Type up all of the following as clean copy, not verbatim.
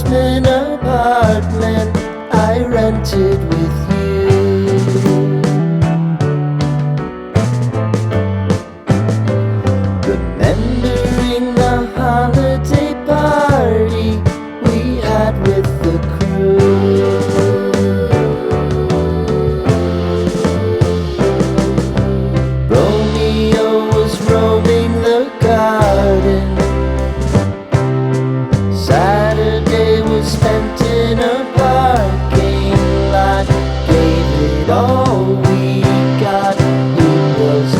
basement apartment I rented with you. Remembering the holiday party we had with the crew. Romeo was roaming the garden. Saturday was spent in a parking lot. Gave it all we got. It was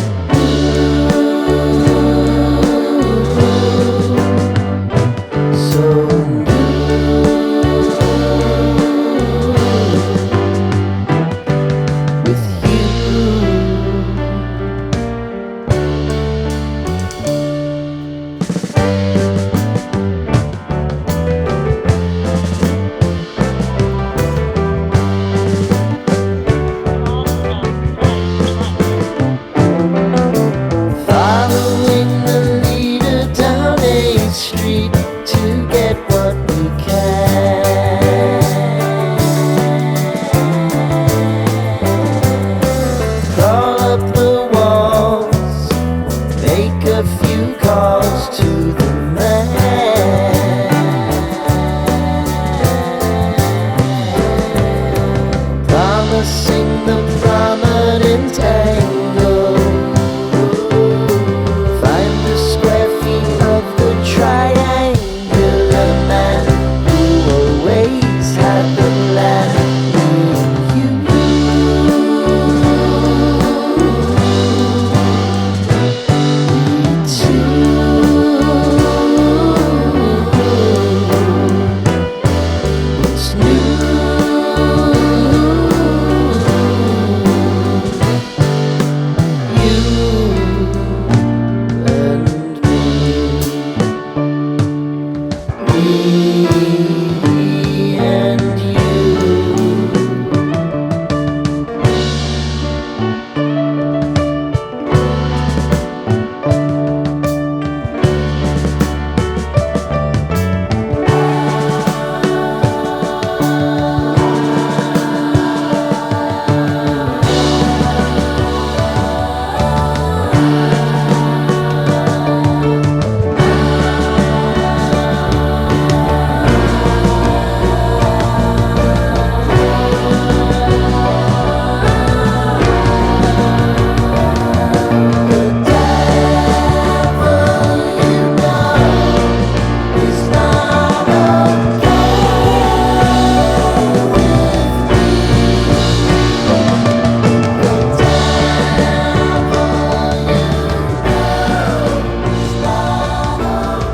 so with you. Following the leader down 8th Street to get what we can. Crawl up the walls, make a few calls to the man. Promising the prominent angle. Find the square feet of the triangular man who always had the